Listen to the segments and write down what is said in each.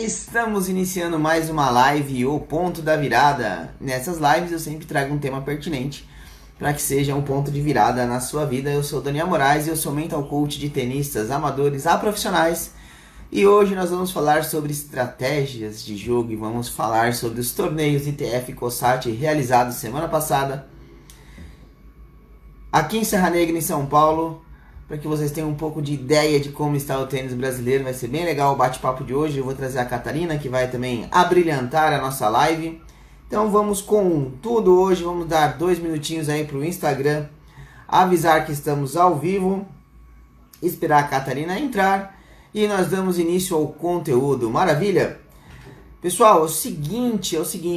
Estamos iniciando mais uma live, o ponto da virada. Nessas lives eu sempre trago um tema pertinente para que seja um ponto de virada na sua vida. Eu sou Daniel Moraes e eu sou mental coach de tenistas amadores a profissionais. E hoje nós vamos falar sobre estratégias de jogo e vamos falar sobre os torneios ITF COSAT realizados semana passada aqui em Serra Negra, em São Paulo, para que vocês tenham um pouco de ideia de como está o tênis brasileiro. Vai ser bem legal o bate-papo de hoje. Eu vou trazer a Catarina, que vai também abrilhantar a nossa live. Então vamos com tudo hoje. Vamos dar 2 minutinhos aí para o Instagram avisar que estamos ao vivo, esperar a Catarina entrar e nós damos início ao conteúdo. Maravilha? Pessoal, é o seguinte,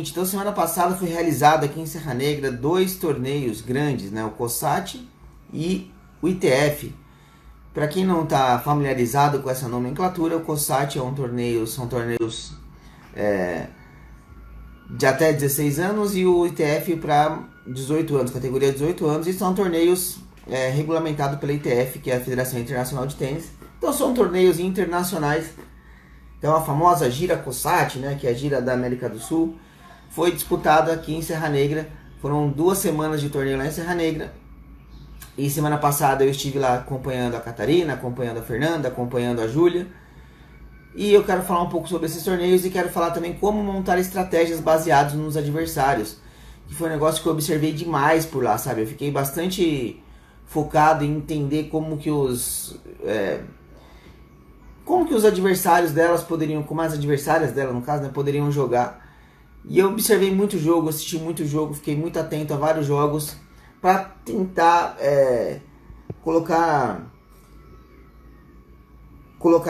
então semana passada foi realizado aqui em Serra Negra 2 torneios grandes, né? O COSAT e o ITF. Para quem não está familiarizado com essa nomenclatura, o COSAT são torneios de até 16 anos e o ITF para 18 anos, categoria 18 anos, e são torneios regulamentados pela ITF, que é a Federação Internacional de Tênis. Então são torneios internacionais. Então a famosa gira COSAT, né, que é a gira da América do Sul, foi disputada aqui em Serra Negra. Foram 2 semanas de torneio lá em Serra Negra. E semana passada eu estive lá acompanhando a Catarina, acompanhando a Fernanda, acompanhando a Júlia. E eu quero falar um pouco sobre esses torneios e quero falar também como montar estratégias baseadas nos adversários. Que foi um negócio que eu observei demais por lá, sabe? Eu fiquei bastante focado em entender como que os adversários delas poderiam, como as adversárias dela, no caso, né, poderiam jogar. E eu observei muito jogo, assisti muito jogo, fiquei muito atento a vários jogos para tentar colocar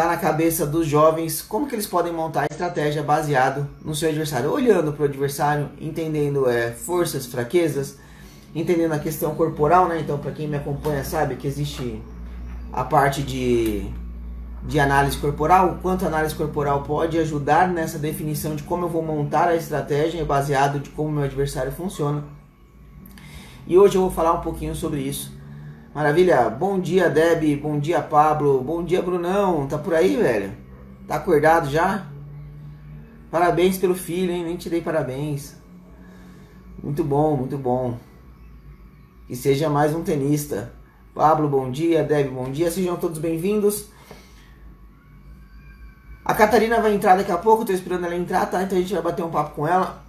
na cabeça dos jovens como que eles podem montar a estratégia baseado no seu adversário, olhando para o adversário, entendendo forças, fraquezas, entendendo a questão corporal, né? Então, para quem me acompanha sabe que existe a parte de análise corporal, o quanto a análise corporal pode ajudar nessa definição de como eu vou montar a estratégia baseado de como meu adversário funciona. E hoje eu vou falar um pouquinho sobre isso. Maravilha? Bom dia, Deb. Bom dia, Pablo. Bom dia, Brunão. Tá por aí, velho? Tá acordado já? Parabéns pelo filho, hein? Nem te dei parabéns. Muito bom, muito bom. Que seja mais um tenista. Pablo, bom dia. Deb, bom dia. Sejam todos bem-vindos. A Catarina vai entrar daqui a pouco. Tô esperando ela entrar, tá? Então a gente vai bater um papo com ela.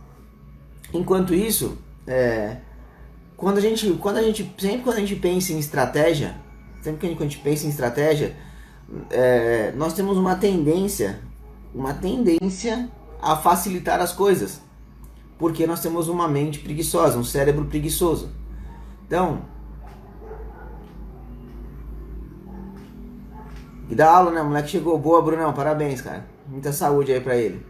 Enquanto isso, Quando a gente pensa em estratégia, nós temos uma tendência a facilitar as coisas, porque nós temos uma mente preguiçosa, um cérebro preguiçoso. Então, que dá aula, né? O moleque chegou. Boa, Brunão, parabéns, cara. Muita saúde aí pra ele.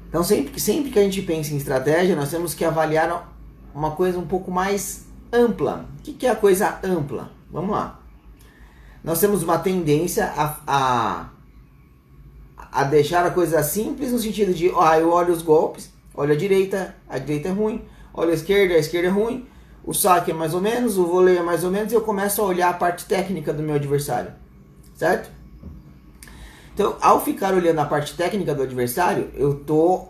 Então sempre que a gente pensa em estratégia, nós temos que avaliar uma coisa um pouco mais ampla. O que é a coisa ampla? Vamos lá. Nós temos uma tendência a deixar a coisa simples no sentido de, eu olho os golpes, olho a direita é ruim, olho a esquerda é ruim, o saque é mais ou menos, o vôlei é mais ou menos, e eu começo a olhar a parte técnica do meu adversário, certo? Então, ao ficar olhando a parte técnica do adversário, eu tô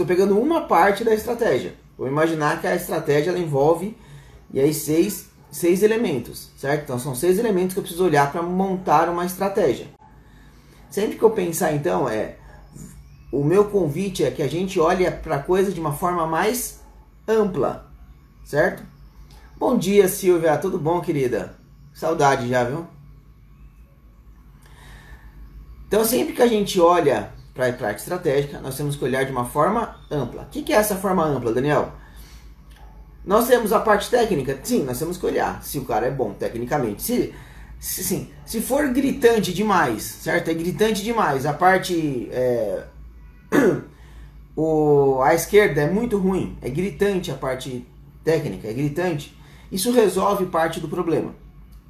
pegando uma parte da estratégia. Vou imaginar que a estratégia ela envolve e aí 6 elementos, certo? Então, são 6 elementos que eu preciso olhar para montar uma estratégia. Sempre que eu pensar, então, o meu convite é que a gente olhe para a coisa de uma forma mais ampla, certo? Bom dia, Silvia. Tudo bom, querida? Saudade já, viu? Então, sempre que a gente olha para a parte estratégica, nós temos que olhar de uma forma ampla. O que é essa forma ampla, Daniel? Nós temos a parte técnica. Sim, nós temos que olhar se o cara é bom tecnicamente. Se for gritante demais, certo? É gritante demais. A parte... a esquerda é muito ruim. É gritante a parte técnica, é gritante. Isso resolve parte do problema,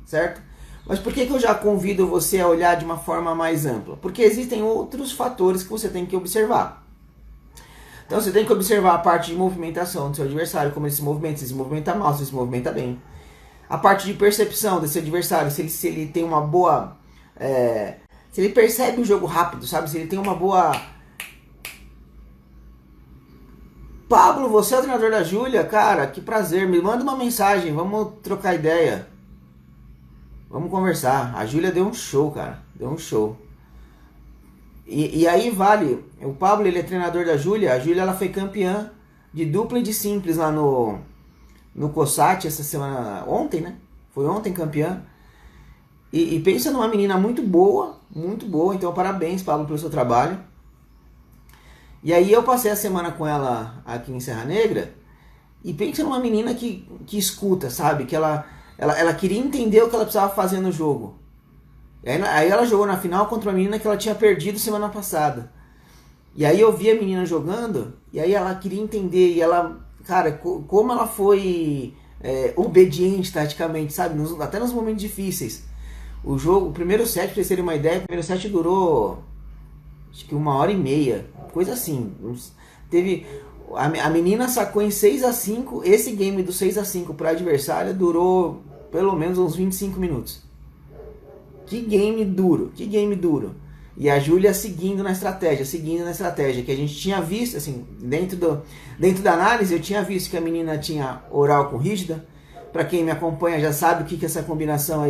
certo? Mas por que eu já convido você a olhar de uma forma mais ampla? Porque existem outros fatores que você tem que observar. Então você tem que observar a parte de movimentação do seu adversário, como ele se movimenta mal, se ele se movimenta bem. A parte de percepção desse adversário, se ele tem uma boa Se ele percebe o jogo rápido, sabe? Se ele tem uma boa... Pablo, você é o treinador da Júlia? Cara, que prazer. Me manda uma mensagem, vamos trocar ideia. Vamos conversar. A Júlia deu um show, cara. Deu um show. E aí vale. O Pablo, ele é treinador da Júlia. A Júlia, ela foi campeã de dupla e de simples lá no COSAT essa semana. Ontem, né? Foi ontem campeã. E pensa numa menina muito boa. Muito boa. Então, parabéns, Pablo, pelo seu trabalho. E aí eu passei a semana com ela aqui em Serra Negra. E pensa numa menina que escuta, sabe? Que ela queria entender o que ela precisava fazer no jogo. Aí ela jogou na final contra uma menina que ela tinha perdido semana passada. E aí eu vi a menina jogando, e aí ela queria entender, e ela, cara, como ela foi obediente taticamente, sabe? Até nos momentos difíceis. O primeiro set, pra vocês terem uma ideia, o primeiro set durou, acho que 1h30, coisa assim. Teve... A menina sacou em 6-5, esse game do 6-5 para adversária durou pelo menos uns 25 minutos. Que game duro, que game duro. E a Júlia seguindo na estratégia, que a gente tinha visto, assim, dentro da análise eu tinha visto que a menina tinha oral com rígida. Para quem me acompanha já sabe o que essa combinação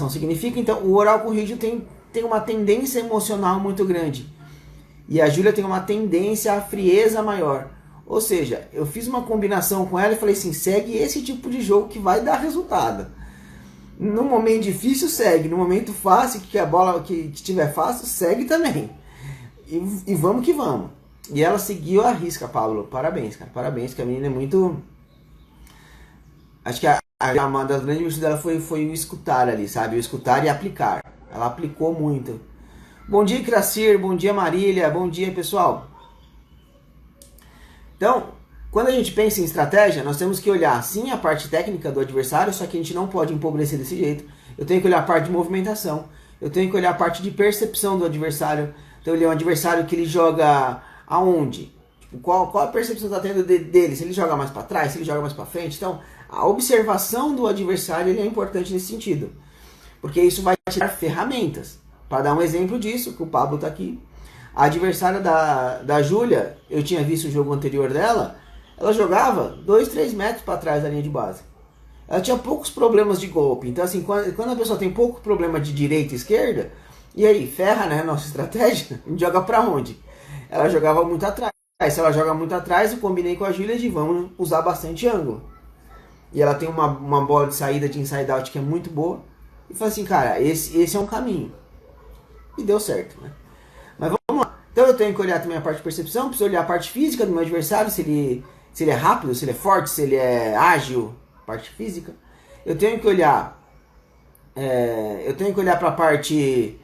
significa. Então o oral com rígido tem uma tendência emocional muito grande. E a Júlia tem uma tendência à frieza maior. Ou seja, eu fiz uma combinação com ela e falei assim, segue esse tipo de jogo que vai dar resultado. No momento difícil, segue. No momento fácil, que a bola que tiver fácil, segue também. E vamos que vamos. E ela seguiu a risca, Pablo. Parabéns, cara. Parabéns, que a menina é muito... Acho que uma das grandes virtudes dela foi o escutar ali, sabe? O escutar e aplicar. Ela aplicou muito. Bom dia, Cracir. Bom dia, Marília. Bom dia, pessoal. Então, quando a gente pensa em estratégia, nós temos que olhar, sim, a parte técnica do adversário, só que a gente não pode empobrecer desse jeito. Eu tenho que olhar a parte de movimentação. Eu tenho que olhar a parte de percepção do adversário. Então, ele é um adversário que ele joga aonde? Tipo, qual a percepção está tendo dele? Se ele joga mais para trás, se ele joga mais para frente. Então, a observação do adversário ele é importante nesse sentido. Porque isso vai tirar ferramentas. Para dar um exemplo disso, que o Pablo está aqui. A adversária da Júlia, eu tinha visto o jogo anterior dela, ela jogava 2-3 metros para trás da linha de base. Ela tinha poucos problemas de golpe. Então, assim, quando a pessoa tem pouco problema de direita e esquerda, e aí, ferra, né, nossa estratégia, a gente joga para onde? Ela jogava muito atrás. Se ela joga muito atrás, eu combinei com a Júlia de vamos usar bastante ângulo. E ela tem uma bola de saída de inside out que é muito boa. E falei assim, cara, esse é um caminho. E deu certo, né? Mas vamos lá. Então eu tenho que olhar também a parte de percepção, preciso olhar a parte física do meu adversário, se ele é rápido, se ele é forte, se ele é ágil, parte física. Eu tenho que olhar para a parte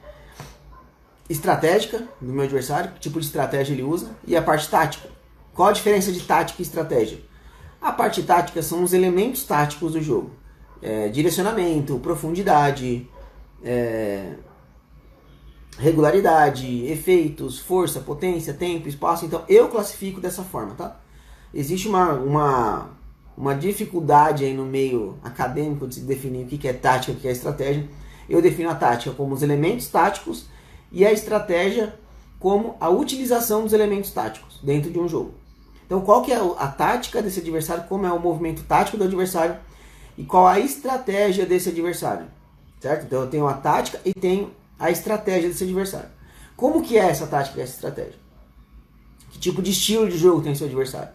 estratégica do meu adversário, que tipo de estratégia ele usa, e a parte tática. Qual a diferença de tática e estratégia? A parte tática são os elementos táticos do jogo. Direcionamento, profundidade, regularidade, efeitos, força, potência, tempo, espaço. Então eu classifico dessa forma, tá? Existe uma dificuldade aí no meio acadêmico de se definir o que é tática e o que é estratégia. Eu defino a tática como os elementos táticos e a estratégia como a utilização dos elementos táticos dentro de um jogo. Então qual que é a tática desse adversário, como é o movimento tático do adversário e qual a estratégia desse adversário, certo? Então eu tenho a tática e tenho a estratégia desse adversário. Como que é essa tática e essa estratégia? Que tipo de estilo de jogo tem seu adversário?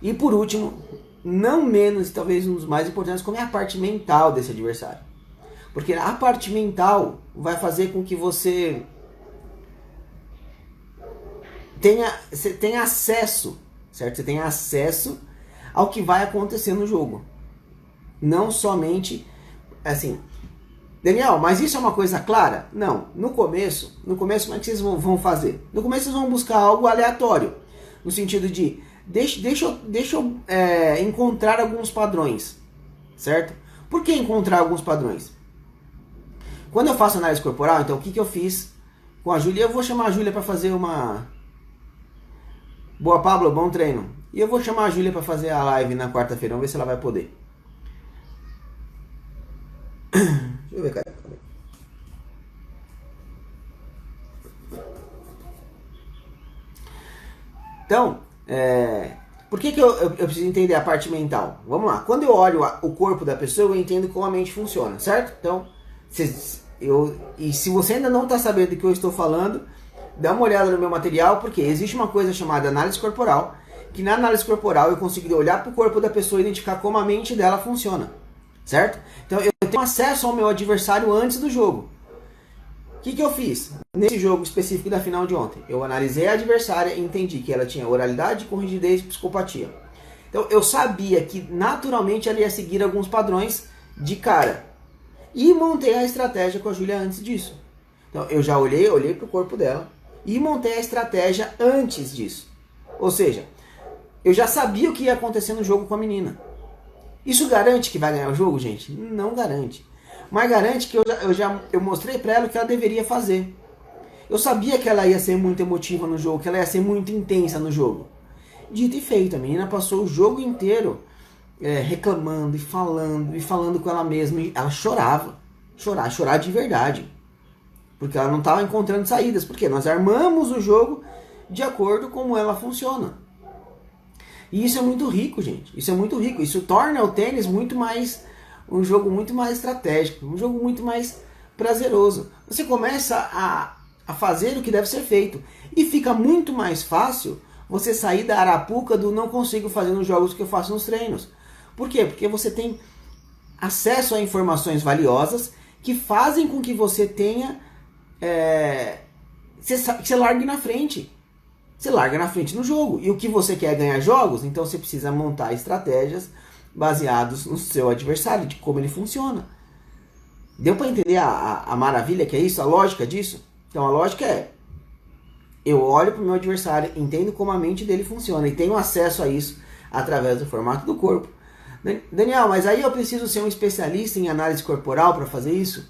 E por último, não menos, talvez um dos mais importantes, como é a parte mental desse adversário. Porque a parte mental vai fazer com que você tenha acesso, certo? Você tenha acesso ao que vai acontecer no jogo. Não somente, assim... Daniel, mas isso é uma coisa clara? Não. No começo, como é que vocês vão fazer? No começo vocês vão buscar algo aleatório. No sentido de, deixa eu encontrar alguns padrões. Certo? Por que encontrar alguns padrões? Quando eu faço análise corporal, então o que eu fiz com a Júlia? Eu vou chamar a Júlia para fazer uma... Boa, Pablo, bom treino. E eu vou chamar a Júlia para fazer a live na quarta-feira. Vamos ver se ela vai poder. Deixa eu ver, cara. Então, por que eu preciso entender a parte mental? Vamos lá. Quando eu olho o corpo da pessoa, eu entendo como a mente funciona, certo? Então, se você ainda não está sabendo do que eu estou falando, dá uma olhada no meu material, porque existe uma coisa chamada análise corporal, que na análise corporal eu consigo olhar para o corpo da pessoa e identificar como a mente dela funciona, certo? Então, eu tenho acesso ao meu adversário antes do jogo. O que eu fiz? Nesse jogo específico da final de ontem, eu analisei a adversária e entendi que ela tinha oralidade, corrigidez e psicopatia. Então eu sabia que naturalmente ela ia seguir alguns padrões de cara. E montei a estratégia com a Júlia antes disso. Então eu já olhei para o corpo dela e montei a estratégia antes disso. Ou seja, eu já sabia o que ia acontecer no jogo com a menina. Isso garante que vai ganhar o jogo, gente? Não garante. Mas garante que eu mostrei para ela o que ela deveria fazer. Eu sabia que ela ia ser muito emotiva no jogo, que ela ia ser muito intensa no jogo. Dito e feito, a menina passou o jogo inteiro reclamando e falando com ela mesma. E ela chorava, chorar de verdade. Porque ela não estava encontrando saídas. Porque nós armamos o jogo de acordo com como ela funciona. E isso é muito rico, gente. Isso é muito rico. Isso torna o tênis um jogo muito mais estratégico, um jogo muito mais prazeroso. Você começa a fazer o que deve ser feito. E fica muito mais fácil você sair da arapuca do não consigo fazer nos jogos que eu faço nos treinos. Por quê? Porque você tem acesso a informações valiosas que fazem com que você tenha... você largue na frente. Você larga na frente no jogo. E o que você quer é ganhar jogos, então você precisa montar estratégias baseados no seu adversário, de como ele funciona. Deu para entender a maravilha que é isso? A lógica disso? Então a lógica é, eu olho para o meu adversário, entendo como a mente dele funciona e tenho acesso a isso através do formato do corpo. Daniel, mas aí eu preciso ser um especialista em análise corporal para fazer isso?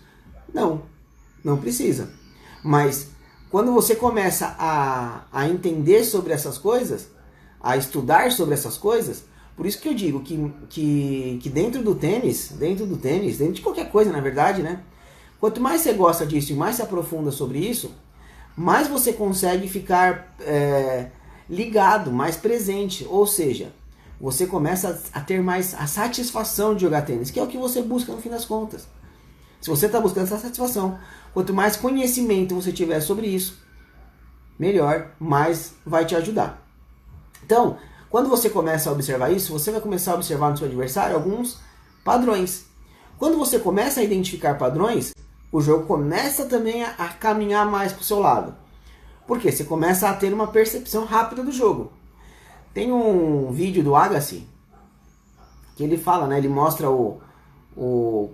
Não precisa. Mas quando você começa a entender sobre essas coisas, a estudar sobre essas coisas, por isso que eu digo que dentro do tênis, dentro de qualquer coisa na verdade, né? Quanto mais você gosta disso e mais se aprofunda sobre isso, mais você consegue ficar ligado, mais presente. Ou seja, você começa a ter mais a satisfação de jogar tênis, que é o que você busca no fim das contas. Se você está buscando essa satisfação, quanto mais conhecimento você tiver sobre isso, melhor, mais vai te ajudar. Então, quando você começa a observar isso, você vai começar a observar no seu adversário alguns padrões. Quando você começa a identificar padrões, o jogo começa também a caminhar mais para o seu lado. Por quê? Você começa a ter uma percepção rápida do jogo. Tem um vídeo do Agassi que ele fala, né? Ele mostra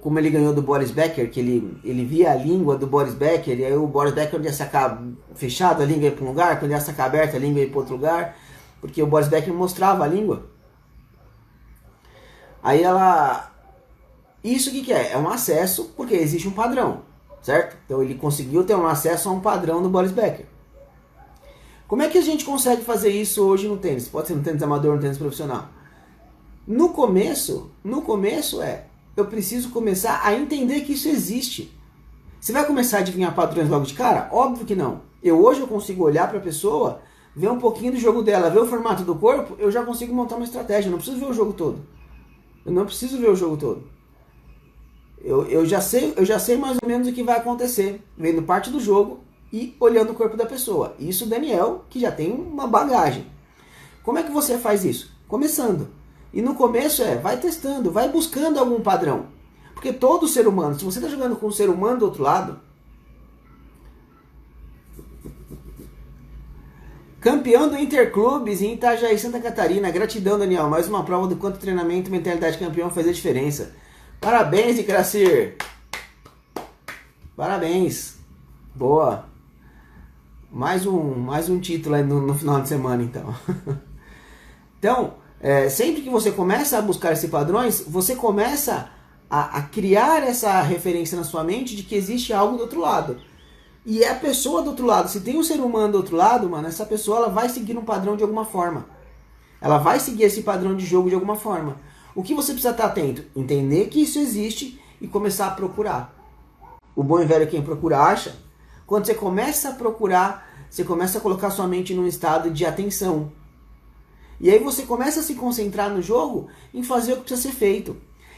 como ele ganhou do Boris Becker, que ele via a língua do Boris Becker, e aí o Boris Becker, quando ia sacar fechado, a língua ia para um lugar, quando ia sacar aberta, a língua ia para outro lugar, porque o Boris Becker mostrava a língua. Aí isso o que é? É um acesso, porque existe um padrão, certo? Então ele conseguiu ter um acesso a um padrão do Boris Becker. Como é que a gente consegue fazer isso hoje no tênis? Pode ser no tênis amador, no tênis profissional. No começo eu preciso começar a entender que isso existe. Você vai começar a adivinhar padrões logo de cara? Óbvio que não. Hoje eu consigo olhar para a pessoa, ver um pouquinho do jogo dela, ver o formato do corpo, eu já consigo montar uma estratégia. Eu não preciso ver o jogo todo. Eu já sei mais ou menos o que vai acontecer, vendo parte do jogo e olhando o corpo da pessoa. Isso o Daniel, que já tem uma bagagem. Como é que você faz isso? Começando. E no começo vai testando, vai buscando algum padrão. Porque todo ser humano, se você está jogando com um ser humano do outro lado, campeão do Interclubes em Itajaí, Santa Catarina. Gratidão, Daniel. Mais uma prova do quanto treinamento e mentalidade campeão faz a diferença. Parabéns, Icracir. Parabéns. Boa. Mais um título aí no final de semana, então. Então, sempre que você começa a buscar esses padrões, você começa a criar essa referência na sua mente de que existe algo do outro lado. E é a pessoa do outro lado. Se tem um ser humano do outro lado, mano, essa pessoa ela vai seguir um padrão de alguma forma. Ela vai seguir esse padrão de jogo de alguma forma. O que você precisa estar atento? Entender que isso existe e começar a procurar. O bom e velho quem procura acha. Quando você começa a procurar, você começa a colocar sua mente num estado de atenção. E aí você começa a se concentrar no jogo em fazer o que precisa ser feito.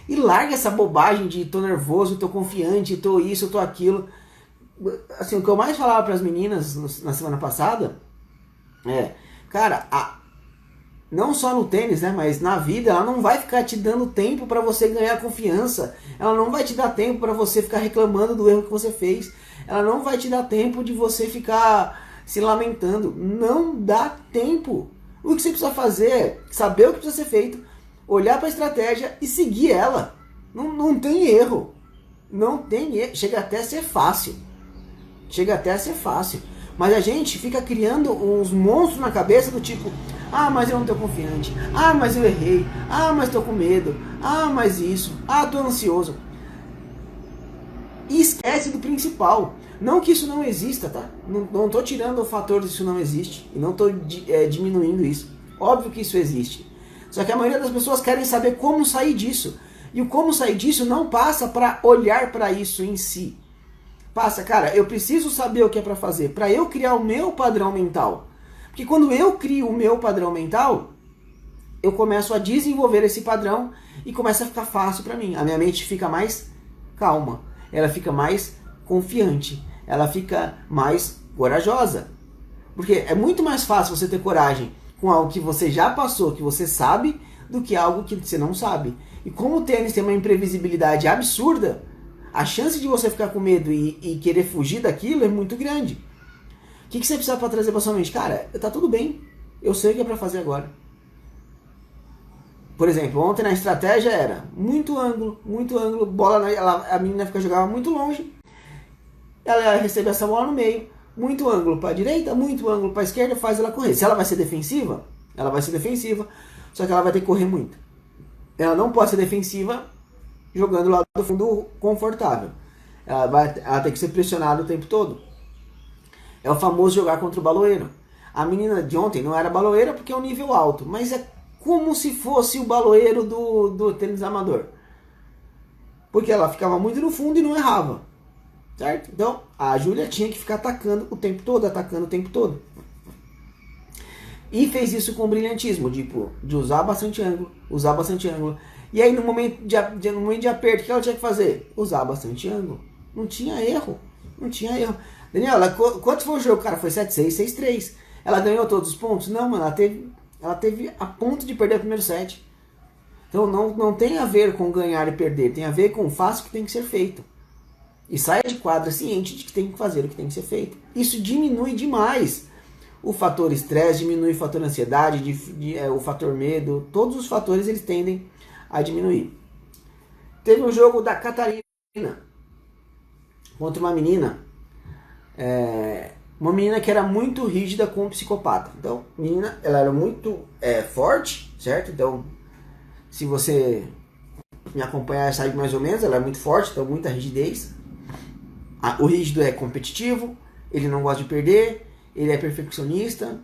E larga essa bobagem de tô nervoso, tô confiante, tô isso, tô aquilo. Assim, o que eu mais falava para as meninas na semana passada é, cara, não só no tênis, né, mas na vida, ela não vai ficar te dando tempo para você ganhar confiança. Ela não vai te dar tempo para você ficar reclamando do erro que você fez. Ela não vai te dar tempo de você ficar se lamentando. Não dá tempo. O que você precisa fazer é saber o que precisa ser feito, olhar para a estratégia e seguir ela. Não tem erro. Não tem erro. Chega até a ser fácil. Chega até a ser fácil. Mas a gente fica criando uns monstros na cabeça do tipo, ah, mas eu não tô confiante. Ah, mas eu errei. Ah, mas tô com medo. Ah, mas isso. Ah, tô ansioso. E esquece do principal. Não que isso não exista, tá? Não tô tirando o fator de isso não existe. E não tô diminuindo isso. Óbvio que isso existe. Só que a maioria das pessoas querem saber como sair disso. E o como sair disso não passa para olhar para isso em si. Passa, cara, eu preciso saber o que é para fazer, para eu criar o meu padrão mental. Porque quando eu crio o meu padrão mental, eu começo a desenvolver esse padrão e começa a ficar fácil para mim. A minha mente fica mais calma, ela fica mais confiante, ela fica mais corajosa. Porque é muito mais fácil você ter coragem com algo que você já passou, que você sabe, do que algo que você não sabe. E como o tênis tem uma imprevisibilidade absurda, a chance de você ficar com medo e querer fugir daquilo é muito grande. O que você precisa para trazer para sua mente? Cara, tá tudo bem. Eu sei o que é para fazer agora. Por exemplo, ontem na estratégia era muito ângulo, bola, a menina jogava muito longe, ela recebe essa bola no meio, muito ângulo para a direita, muito ângulo para a esquerda, faz ela correr. Se ela vai ser defensiva, ela vai ser defensiva, só que ela vai ter que correr muito. Ela não pode ser defensiva jogando lá do fundo confortável. Ela tem que ser pressionada o tempo todo. É o famoso jogar contra o baloeiro. A menina de ontem não era baloeira porque é um nível alto, mas é como se fosse o baloeiro do tênis amador. Porque ela ficava muito no fundo e não errava. Certo? Então, a Júlia tinha que ficar atacando o tempo todo. E fez isso com brilhantismo, de usar bastante ângulo. E aí no momento de aperto, o que ela tinha que fazer? Usar bastante ângulo. Não tinha erro. Daniela, quanto foi o jogo? Cara, foi 7-6, 6-3. Ela ganhou todos os pontos? Não, mano, ela teve a ponto de perder o primeiro set. Então não tem a ver com ganhar e perder, tem a ver com o fácil que tem que ser feito. E saia de quadra ciente de que tem que fazer o que tem que ser feito. Isso diminui demais o fator estresse, diminui o fator ansiedade, o fator medo. Todos os fatores eles tendem a diminuir. Teve um jogo da Catarina contra uma menina que era muito rígida com um psicopata. Então, a menina, ela era muito forte, certo? Então, se você me acompanhar, sabe mais ou menos, ela é muito forte, então muita rigidez. O rígido é competitivo, ele não gosta de perder, ele é perfeccionista.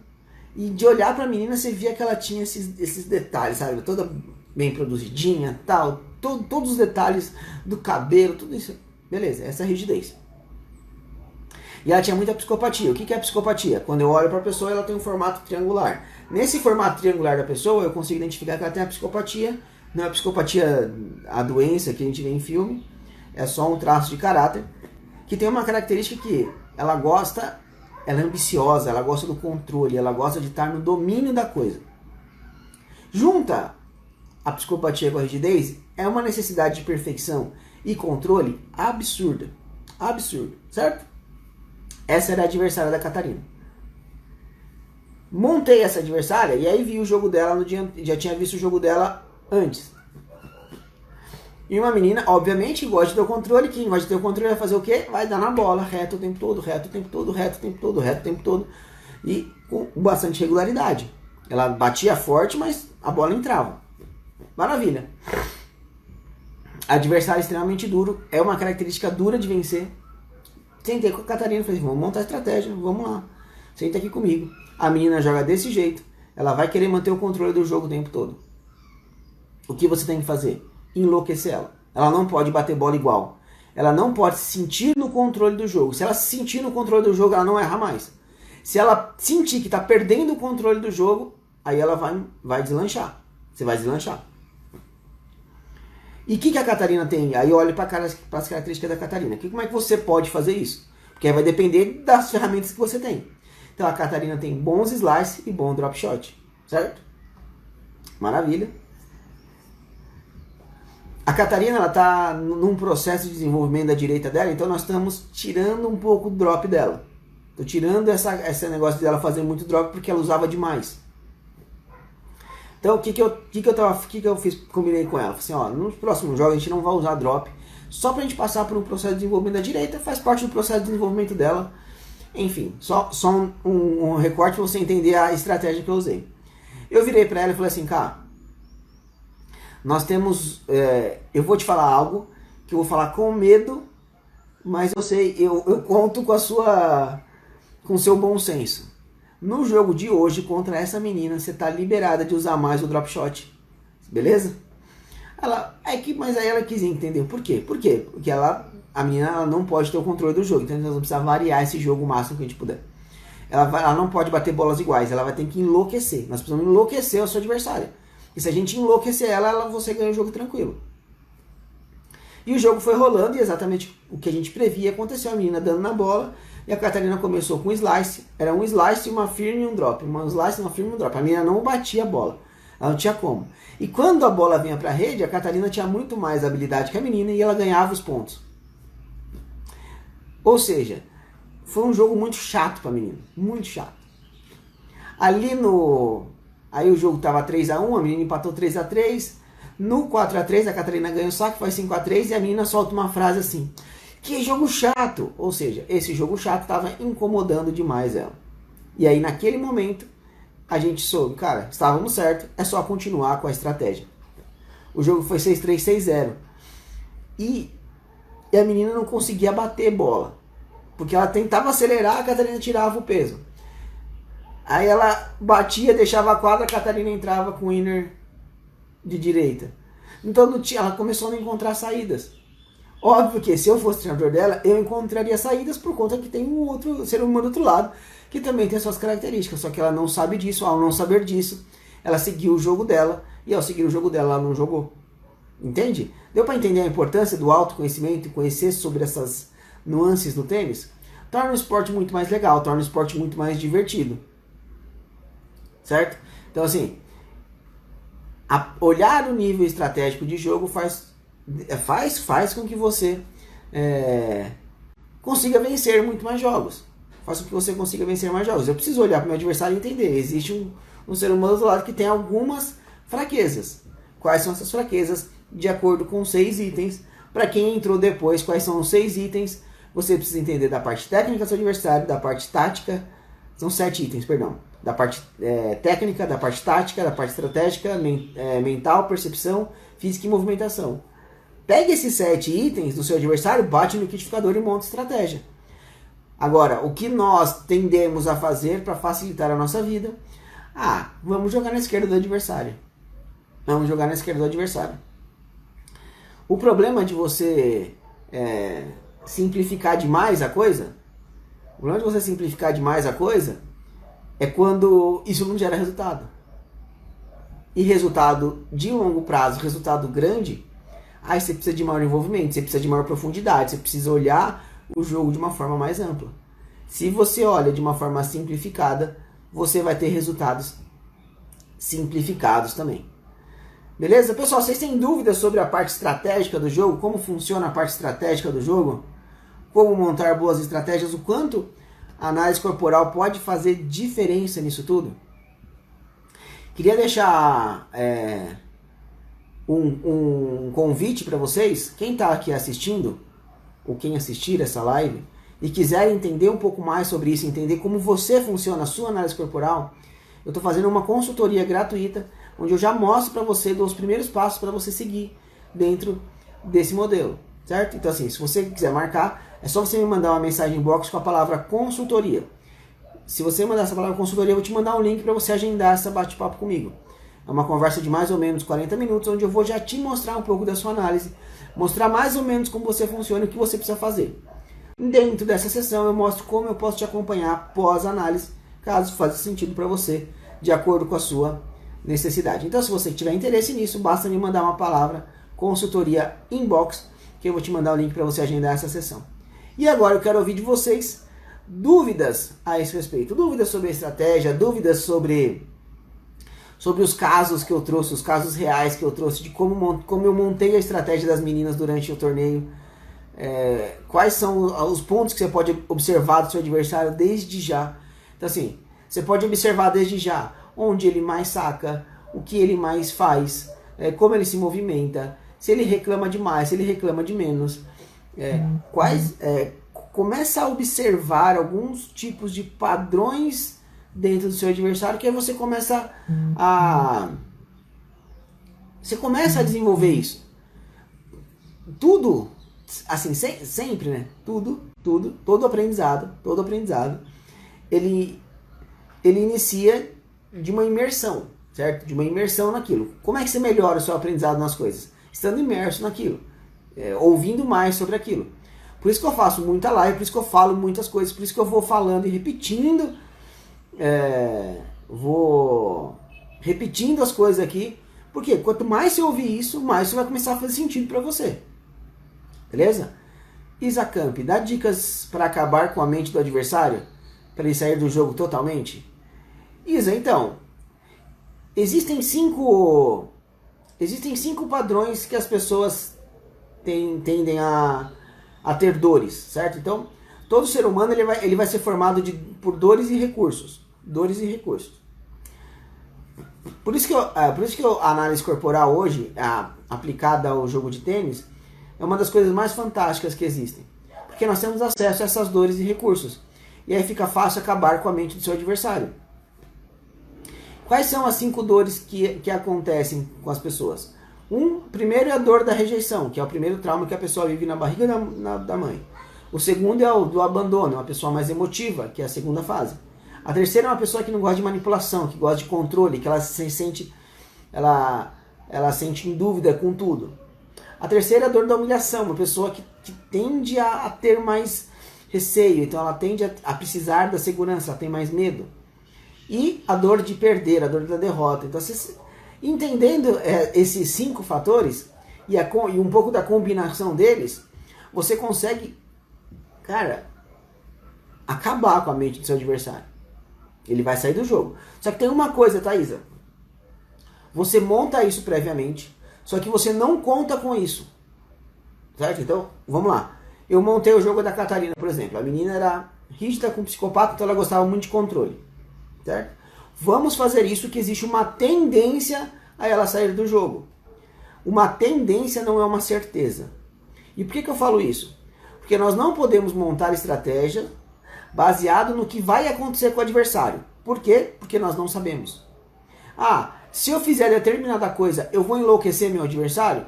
E de olhar pra menina, você via que ela tinha esses detalhes, sabe? Toda bem produzidinha, tal, todos os detalhes do cabelo, tudo isso. Beleza, essa é a rigidez. E ela tinha muita psicopatia. O que é a psicopatia? Quando eu olho para a pessoa, ela tem um formato triangular. Nesse formato triangular da pessoa, eu consigo identificar que ela tem a psicopatia. Não é a psicopatia a doença que a gente vê em filme, é só um traço de caráter, que tem uma característica que ela é ambiciosa, ela gosta do controle, ela gosta de estar no domínio da coisa. Junta a psicopatia com a rigidez, é uma necessidade de perfeição e controle absurda. Absurdo, certo? Essa era a adversária da Catarina. Montei essa adversária e aí vi o jogo dela no dia. Já tinha visto o jogo dela antes. E uma menina, obviamente, que gosta de ter o controle. Quem gosta de ter o controle vai fazer o quê? Vai dar na bola, reto o tempo todo, reto o tempo todo, reto o tempo todo, reto o tempo todo. E com bastante regularidade. Ela batia forte, mas a bola entrava. Maravilha. Adversário extremamente duro. É uma característica dura de vencer. Sentei com a Catarina e falei, vamos montar a estratégia, vamos lá. Senta aqui comigo. A menina joga desse jeito. Ela vai querer manter o controle do jogo o tempo todo. O que você tem que fazer? Enlouquecer ela. Ela não pode bater bola igual. Ela não pode se sentir no controle do jogo. Se ela se sentir no controle do jogo, ela não erra mais. Se ela sentir que está perdendo o controle do jogo, aí ela vai deslanchar. Você vai deslanchar. E o que a Catarina tem? Aí olha para as características da Catarina. Como é que você pode fazer isso? Porque aí vai depender das ferramentas que você tem. Então a Catarina tem bons slice e bom drop shot. Certo? Maravilha. A Catarina está num processo de desenvolvimento da direita dela, então nós estamos tirando um pouco o drop dela. Estou tirando esse negócio dela fazer muito drop porque ela usava demais. Então o que eu fiz, combinei com ela? Falei assim, ó, nos próximos jogos a gente não vai usar drop, só para a gente passar por um processo de desenvolvimento da direita, faz parte do processo de desenvolvimento dela. Enfim, só um recorte para você entender a estratégia que eu usei. Eu virei para ela e falei assim, cara, nós temos, eu vou te falar algo que eu vou falar com medo, mas eu sei, eu conto com o seu bom senso. No jogo de hoje contra essa menina, você tá liberada de usar mais o drop shot, beleza? Mas aí ela quis entender por quê? Por quê? Porque a menina ela não pode ter o controle do jogo, então nós vamos precisar variar esse jogo o máximo que a gente puder. Ela não pode bater bolas iguais, ela vai ter que enlouquecer. Nós precisamos enlouquecer o seu adversário. E se a gente enlouquecer você ganha o jogo tranquilo. E o jogo foi rolando e exatamente o que a gente previa aconteceu. A menina dando na bola e a Catarina começou com um slice. Era um slice, uma firme e um drop. Uma slice, uma firme e um drop. A menina não batia a bola. Ela não tinha como. E quando a bola vinha para a rede, a Catarina tinha muito mais habilidade que a menina e ela ganhava os pontos. Ou seja, foi um jogo muito chato para a menina. Muito chato. Aí o jogo estava 3-1, a menina empatou 3-3. No 4-3 a Catarina ganha o saque, faz 5-3 e a menina solta uma frase assim: que jogo chato! Ou seja, esse jogo chato estava incomodando demais ela. E aí naquele momento a gente soube, cara, estávamos certos, é só continuar com a estratégia. O jogo foi 6-3, 6-0. E a menina não conseguia bater bola. Porque ela tentava acelerar, a Catarina tirava o peso. Aí ela batia, deixava a quadra, a Catarina entrava com o inner de direita. Então ela começou a não encontrar saídas. Óbvio que se eu fosse treinador dela, eu encontraria saídas por conta que tem um outro ser humano do outro lado, que também tem suas características. Só que ela não sabe disso, ao não saber disso, ela seguiu o jogo dela, e ao seguir o jogo dela, ela não jogou. Entende? Deu para entender a importância do autoconhecimento e conhecer sobre essas nuances do tênis? Torna o esporte muito mais legal, torna o esporte muito mais divertido. Certo? Então assim, olhar o nível estratégico de jogo faz com que você consiga vencer muito mais jogos. Faz com que você consiga vencer mais jogos. Eu preciso olhar para o meu adversário e entender. Existe um ser humano do outro lado que tem algumas fraquezas. Quais são essas fraquezas? De acordo com 6 itens. Para quem entrou depois, quais são os 6 itens? Você precisa entender da parte técnica do seu adversário, da parte tática. São 7 itens, perdão. Da parte técnica, da parte tática, da parte estratégica, mental, percepção, física e movimentação. Pegue esses 7 itens do seu adversário, bate no liquidificador e monta estratégia. Agora, o que nós tendemos a fazer para facilitar a nossa vida? Vamos jogar na esquerda do adversário. Vamos jogar na esquerda do adversário. O problema de você simplificar demais a coisa, é quando isso não gera resultado. E resultado de longo prazo, resultado grande, aí você precisa de maior envolvimento, você precisa de maior profundidade, você precisa olhar o jogo de uma forma mais ampla. Se você olha de uma forma simplificada, você vai ter resultados simplificados também. Beleza? Pessoal, vocês têm dúvidas sobre a parte estratégica do jogo? Como funciona a parte estratégica do jogo? Como montar boas estratégias? O quanto a análise corporal pode fazer diferença nisso tudo? Queria deixar um convite para vocês. Quem está aqui assistindo, ou quem assistir essa live, e quiser entender um pouco mais sobre isso, entender como você funciona a sua análise corporal, eu estou fazendo uma consultoria gratuita, onde eu já mostro para você, dou os primeiros passos para você seguir dentro desse modelo, certo? Então assim, se você quiser marcar, é só você me mandar uma mensagem inbox com a palavra consultoria. Se você mandar essa palavra consultoria, eu vou te mandar um link para você agendar essa bate-papo comigo. É uma conversa de mais ou menos 40 minutos, onde eu vou já te mostrar um pouco da sua análise, mostrar mais ou menos como você funciona e o que você precisa fazer. Dentro dessa sessão eu mostro como eu posso te acompanhar pós-análise, caso faça sentido para você de acordo com a sua necessidade. Então, se você tiver interesse nisso, basta me mandar uma palavra, consultoria inbox, que eu vou te mandar o link para você agendar essa sessão. E agora eu quero ouvir de vocês dúvidas a esse respeito, dúvidas sobre a estratégia, dúvidas sobre os casos que eu trouxe, os casos reais que eu trouxe, de como eu montei a estratégia das meninas durante o torneio, quais são os pontos que você pode observar do seu adversário desde já. Então assim, você pode observar desde já onde ele mais saca, o que ele mais faz, como ele se movimenta, se ele reclama de mais, se ele reclama de menos. Começa a observar alguns tipos de padrões dentro do seu adversário, que aí você começa a desenvolver isso. Tudo, assim, sempre, né? Todo aprendizado, ele inicia de uma imersão, certo? De uma imersão naquilo. Como é que você melhora o seu aprendizado nas coisas? Estando imerso naquilo, ouvindo mais sobre aquilo. Por isso que eu faço muita live, por isso que eu falo muitas coisas, por isso que eu vou falando e repetindo, as coisas aqui, porque quanto mais você ouvir isso, mais isso vai começar a fazer sentido para você. Beleza? Isa Camp, dá dicas para acabar com a mente do adversário, para ele sair do jogo totalmente? Isa, então, existem cinco padrões que as pessoas tendem a ter dores, certo? Então, todo ser humano ele vai ser formado por dores e recursos. Por isso que a análise corporal hoje, aplicada ao jogo de tênis, é uma das coisas mais fantásticas que existem. Porque nós temos acesso a essas dores e recursos. E aí fica fácil acabar com a mente do seu adversário. Quais são as 5 dores que acontecem com as pessoas? Primeiro é a dor da rejeição, que é o primeiro trauma que a pessoa vive na barriga da mãe. O segundo é o do abandono, uma pessoa mais emotiva, que é a segunda fase. A terceira é uma pessoa que não gosta de manipulação, que gosta de controle, que ela sente em dúvida com tudo. A terceira é a dor da humilhação, uma pessoa que tende a ter mais receio, então ela tende a precisar da segurança, ela tem mais medo. E a dor de perder, a dor da derrota. Então, entendendo esses 5 fatores e um pouco da combinação deles, você consegue, acabar com a mente do seu adversário. Ele vai sair do jogo. Só que tem uma coisa, Thaisa. Você monta isso previamente, só que você não conta com isso. Certo? Então, vamos lá. Eu montei o jogo da Catarina, por exemplo. A menina era rígida com psicopata, então ela gostava muito de controle. Certo? Vamos fazer isso, que existe uma tendência a ela sair do jogo. Uma tendência não é uma certeza. E por que eu falo isso? Porque nós não podemos montar estratégia baseado no que vai acontecer com o adversário. Por quê? Porque nós não sabemos. Se eu fizer determinada coisa, eu vou enlouquecer meu adversário?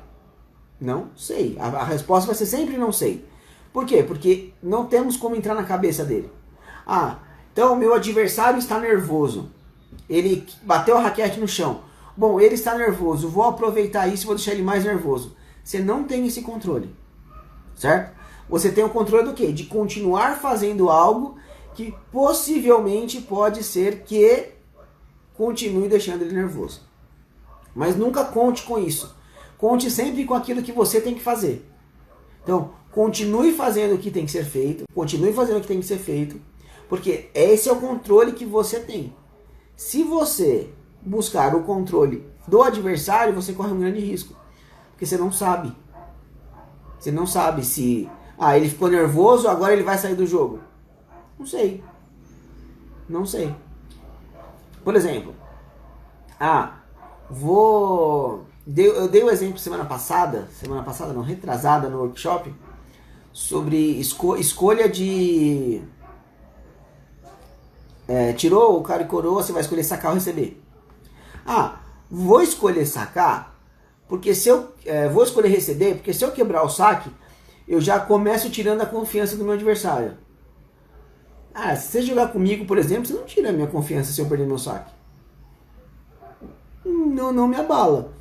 Não sei. A resposta vai ser sempre não sei. Por quê? Porque não temos como entrar na cabeça dele. Então meu adversário está nervoso. Ele bateu a raquete no chão. Bom, ele está nervoso. Vou aproveitar isso e vou deixar ele mais nervoso. Você não tem esse controle. Certo? Você tem o controle do quê? De continuar fazendo algo que possivelmente pode ser que continue deixando ele nervoso. Mas nunca conte com isso. Conte sempre com aquilo que você tem que fazer. Então, continue fazendo o que tem que ser feito. Continue fazendo o que tem que ser feito. Porque esse é o controle que você tem. Se você buscar o controle do adversário, você corre um grande risco. Porque você não sabe. Você não sabe se... ele ficou nervoso, agora ele vai sair do jogo. Não sei. Não sei. Por exemplo, eu dei o exemplo semana passada não, retrasada no workshop, sobre escolha de... tirou o cara e coroa, você vai escolher sacar ou receber. Vou escolher sacar, porque se eu... vou escolher receber, porque se eu quebrar o saque, eu já começo tirando a confiança do meu adversário. Se você jogar comigo, por exemplo, você não tira a minha confiança se eu perder meu saque. Não me abala.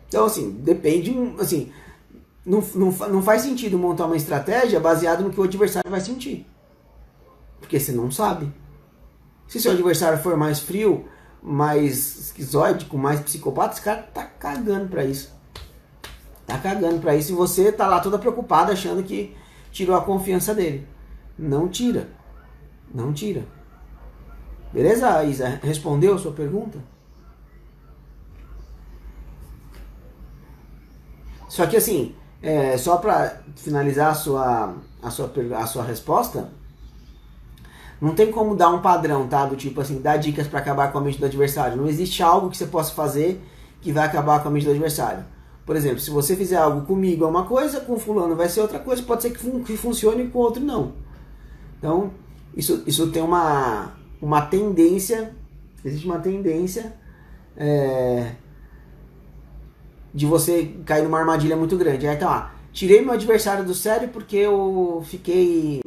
Então, assim, depende... Assim, não faz sentido montar uma estratégia baseada no que o adversário vai sentir. Porque você não sabe. Se seu adversário for mais frio, mais esquizoide, com mais psicopata, esse cara tá cagando pra isso. Tá cagando pra isso e você tá lá toda preocupada achando que tirou a confiança dele. Não tira. Não tira. Beleza, Isa? Respondeu a sua pergunta? Só que assim, só pra finalizar a sua resposta, não tem como dar um padrão, tá? Do tipo assim, dar dicas pra acabar com a mente do adversário. Não existe algo que você possa fazer que vai acabar com a mente do adversário. Por exemplo, se você fizer algo comigo é uma coisa, com fulano vai ser outra coisa, pode ser que funcione e com o outro não. Então, isso tem uma tendência, existe uma tendência de você cair numa armadilha muito grande. Aí então, tirei meu adversário do sério porque eu fiquei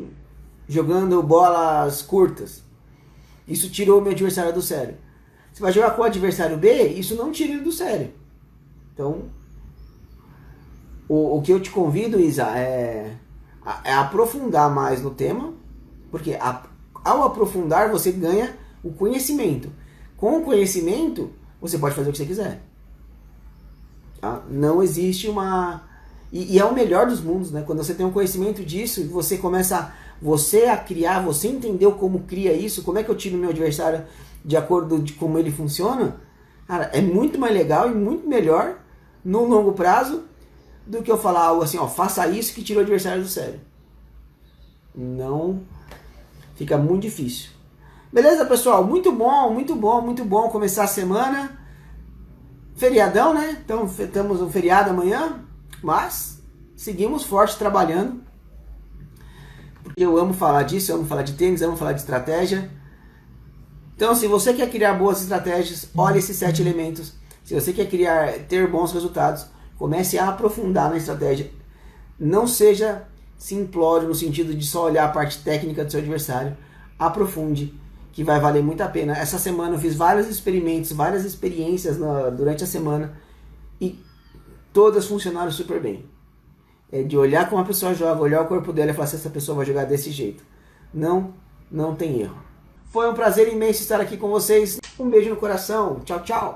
jogando bolas curtas. Isso tirou meu adversário do sério. Você vai jogar com o adversário B, isso não tira ele do sério. Então, o que eu te convido, Isa, é aprofundar mais no tema, porque ao aprofundar você ganha o conhecimento. Com o conhecimento, você pode fazer o que você quiser. Tá? Não existe uma... E é o melhor dos mundos, né? Quando você tem um conhecimento disso, você começa a criar, você entendeu como cria isso, como é que eu tiro meu adversário de acordo de como ele funciona, cara, é muito mais legal e muito melhor no longo prazo do que eu falar algo assim, faça isso que tira o adversário do sério. Não, fica muito difícil. Beleza, pessoal? Muito bom, muito bom, muito bom começar a semana. Feriadão, né? Então, temos um feriado amanhã, mas seguimos forte trabalhando. Porque eu amo falar disso, eu amo falar de tênis, eu amo falar de estratégia. Então, se você quer criar boas estratégias, olhe esses 7 elementos. Se você quer ter bons resultados, comece a aprofundar na estratégia. Não seja simplório no sentido de só olhar a parte técnica do seu adversário. Aprofunde, que vai valer muito a pena. Essa semana eu fiz vários experimentos, várias experiências durante a semana e todas funcionaram super bem. É de olhar como a pessoa joga, olhar o corpo dela e falar se essa pessoa vai jogar desse jeito. Não tem erro. Foi um prazer imenso estar aqui com vocês. Um beijo no coração. Tchau, tchau.